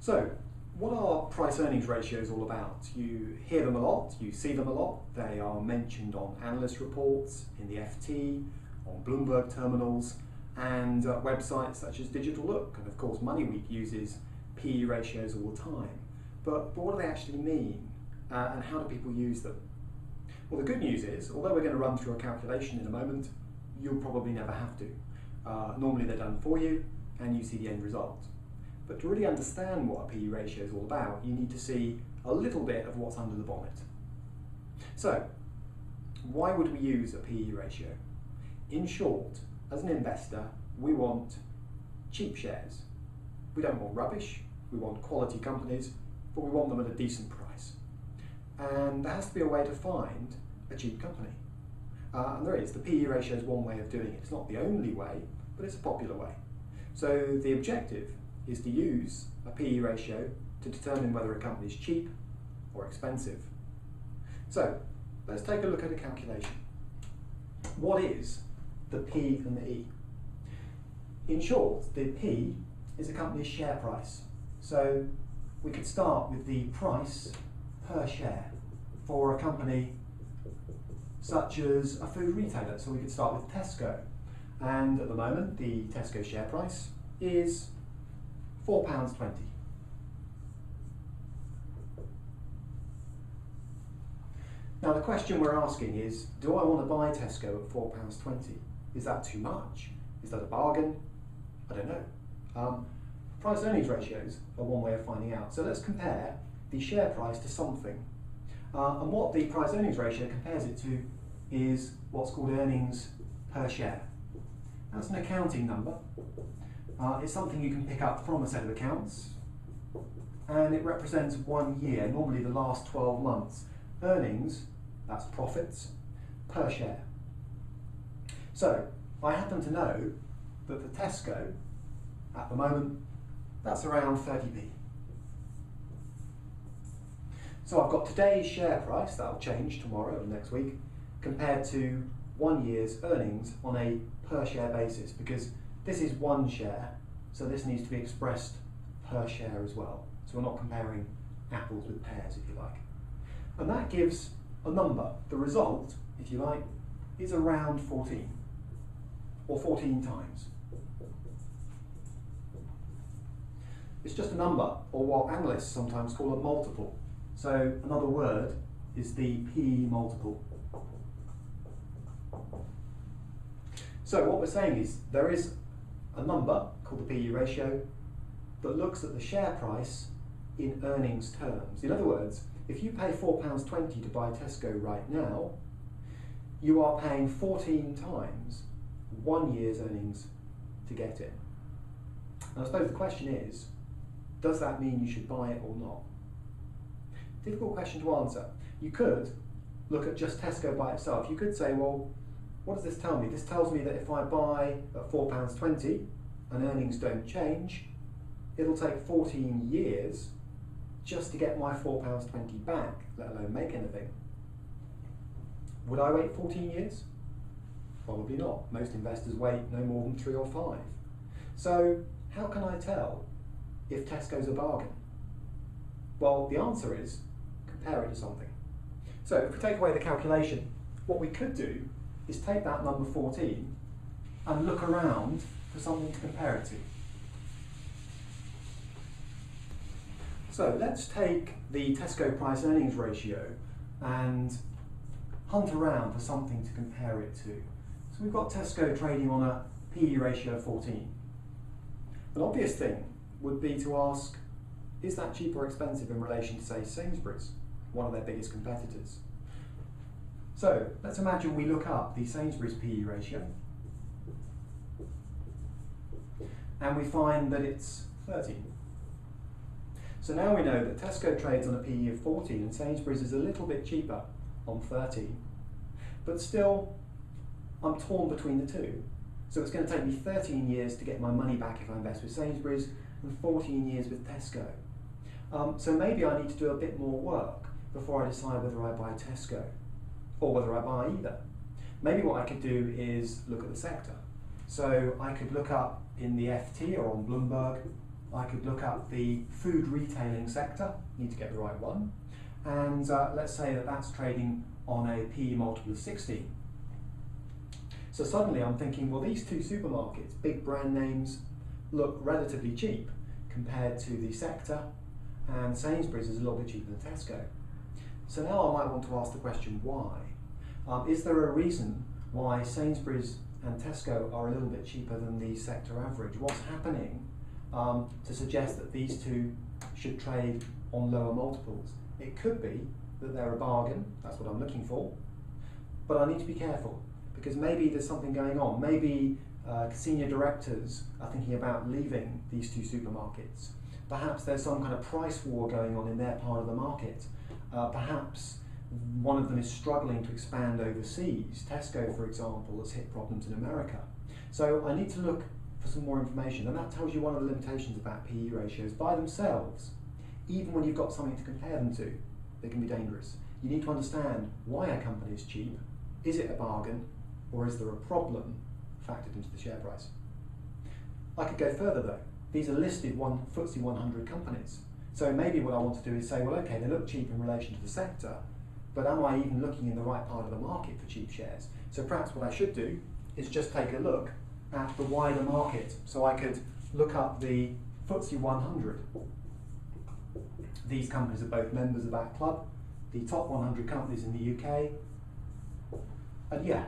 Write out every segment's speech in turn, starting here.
So, what are price earnings ratios all about? You hear them a lot, you see them a lot. They are mentioned on analyst reports, in the FT, on Bloomberg terminals, and websites such as Digital Look. And of course, MoneyWeek uses PE ratios all the time. But what do they actually mean? And how do people use them? Well, the good news is, although we're going to run through a calculation in a moment, you'll probably never have to. Normally they're done for you, and you see the end result. But to really understand what a PE ratio is all about, you need to see a little bit of what's under the bonnet. So, why would we use a PE ratio? In short, as an investor, we want cheap shares. We don't want rubbish, we want quality companies, but we want them at a decent price. And there has to be a way to find a cheap company. And there is. The PE ratio is one way of doing it. It's not the only way, but it's a popular way. So the objective is to use a PE ratio to determine whether a company is cheap or expensive. So let's take a look at a calculation. What is the P and the E? In short, the P is a company's share price. So we could start with the price per share for a company such as a food retailer. So we could start with Tesco. And at the moment, the Tesco share price is £4.20. Now the question we're asking is, do I want to buy Tesco at £4.20? Is that too much? Is that a bargain? I don't know. Price earnings ratios are one way of finding out. So let's compare the share price to something. And what the price earnings ratio compares it to is what's called earnings per share. That's an accounting number. It's something you can pick up from a set of accounts, and it represents 1 year, normally the last 12 months. Earnings, that's profits, per share. So, I happen to know that the Tesco, at the moment, that's around 30p. So I've got today's share price, that'll change tomorrow or next week, compared to 1 year's earnings on a per share basis, because this is one share, so this needs to be expressed per share as well. So we're not comparing apples with pears, if you like. And that gives a number. The result, if you like, is around 14, or 14 times. It's just a number, or what analysts sometimes call a multiple. So another word is the PE multiple. So what we're saying is there is a number called the PE ratio that looks at the share price in earnings terms. In other words, if you pay £4.20 to buy Tesco right now, you are paying 14 times 1 year's earnings to get it. And I suppose the question is, does that mean you should buy it or not? Difficult question to answer. You could look at just Tesco by itself. You could say, well, what does this tell me? This tells me that if I buy at £4.20 and earnings don't change, it'll take 14 years just to get my £4.20 back, let alone make anything. Would I wait 14 years? Probably not. Most investors wait no more than 3 or 5. So how can I tell if Tesco's a bargain? Well, the answer is compare it to something. So if we take away the calculation, what we could do is take that number 14 and look around for something to compare it to. So let's take the Tesco price earnings ratio and hunt around for something to compare it to. So we've got Tesco trading on a PE ratio of 14. An obvious thing would be to ask, is that cheap or expensive in relation to, say, Sainsbury's, one of their biggest competitors? So let's imagine we look up the Sainsbury's PE ratio and we find that it's 13. So now we know that Tesco trades on a PE of 14 and Sainsbury's is a little bit cheaper on 13. But still, I'm torn between the two. So it's going to take me 13 years to get my money back if I invest with Sainsbury's and 14 years with Tesco. So maybe I need to do a bit more work before I decide whether I buy Tesco or whether I buy either. Maybe what I could do is look at the sector. So I could look up in the FT or on Bloomberg I could look up the food retailing sector, need to get the right one, and let's say that that's trading on a PE multiple of 16. So suddenly I'm thinking, well, these two supermarkets, big brand names, look relatively cheap compared to the sector, and Sainsbury's is a little bit cheaper than Tesco. So now I might want to ask the question, why? Is there a reason why Sainsbury's and Tesco are a little bit cheaper than the sector average? What's happening to suggest that these two should trade on lower multiples? It could be that they're a bargain, that's what I'm looking for, but I need to be careful because maybe there's something going on. Maybe senior directors are thinking about leaving these two supermarkets. Perhaps there's some kind of price war going on in their part of the market. Perhaps one of them is struggling to expand overseas. Tesco, for example, has hit problems in America. So I need to look for some more information, and that tells you one of the limitations about PE ratios. By themselves, even when you've got something to compare them to, they can be dangerous. You need to understand why a company is cheap. Is it a bargain, or is there a problem factored into the share price? I could go further though. These are listed FTSE 100 companies. So maybe what I want to do is say, well, okay, they look cheap in relation to the sector, but am I even looking in the right part of the market for cheap shares? So perhaps what I should do is just take a look at the wider market. So I could look up the FTSE 100. These companies are both members of that club, the top 100 companies in the UK, and yeah,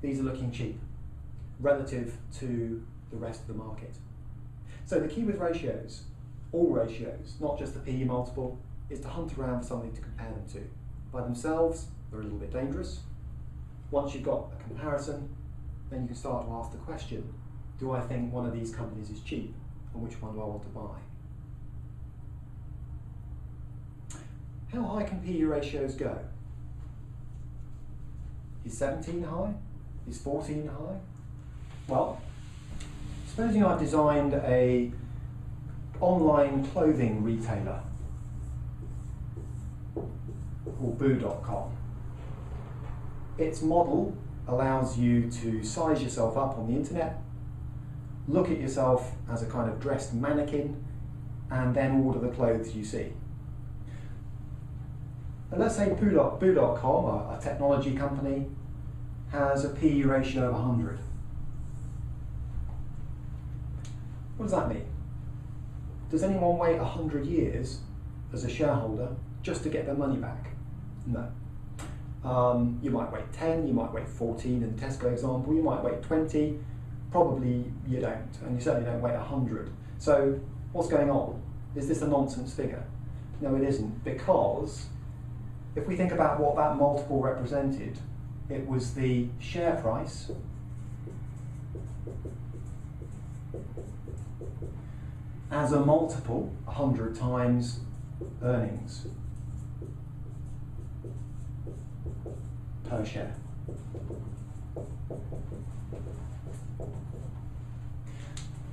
these are looking cheap relative to the rest of the market. So the key with ratios, all ratios, not just the PE multiple, is to hunt around for something to compare them to. By themselves, they're a little bit dangerous. Once you've got a comparison, then you can start to ask the question, do I think one of these companies is cheap, and which one do I want to buy? How high can PE ratios go? Is 17 high? Is 14 high? Well, supposing I've designed a online clothing retailer called Boo.com. Its model allows you to size yourself up on the internet, look at yourself as a kind of dressed mannequin, and then order the clothes you see. And let's say Boo.com, a technology company, has a PE ratio of 100. What does that mean? Does anyone wait 100 years as a shareholder just to get their money back? No. You might wait 10, you might wait 14 in the Tesco example, you might wait 20, probably you don't, and you certainly don't wait 100. So what's going on? Is this a nonsense figure? No, it isn't, because if we think about what that multiple represented, it was the share price as a multiple, 100 times earnings per share.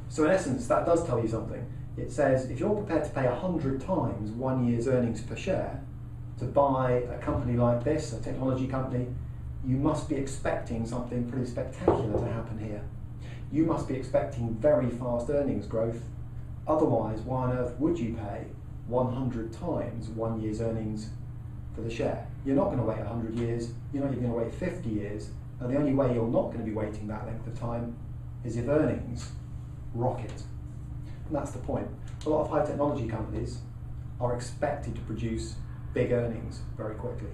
So in essence, that does tell you something. It says if you're prepared to pay 100 times 1 year's earnings per share to buy a company like this, a technology company, you must be expecting something pretty spectacular to happen here. You must be expecting very fast earnings growth. Otherwise, why on earth would you pay 100 times 1 year's earnings for the share? You're not going to wait 100 years, you're not even going to wait 50 years, and the only way you're not going to be waiting that length of time is if earnings rocket. And that's the point. A lot of high technology companies are expected to produce big earnings very quickly.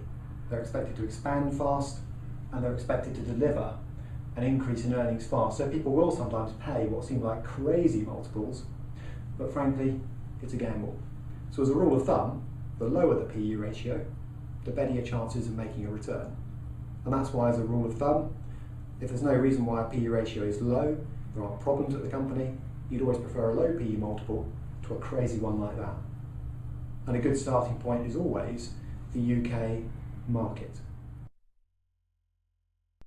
They're expected to expand fast, and they're expected to deliver an increase in earnings fast. So people will sometimes pay what seem like crazy multiples, but frankly, it's a gamble. So as a rule of thumb, the lower the PE ratio, the better your chances of making a return. And that's why, as a rule of thumb, if there's no reason why a PE ratio is low, there aren't problems at the company, you'd always prefer a low PE multiple to a crazy one like that. And a good starting point is always the UK market.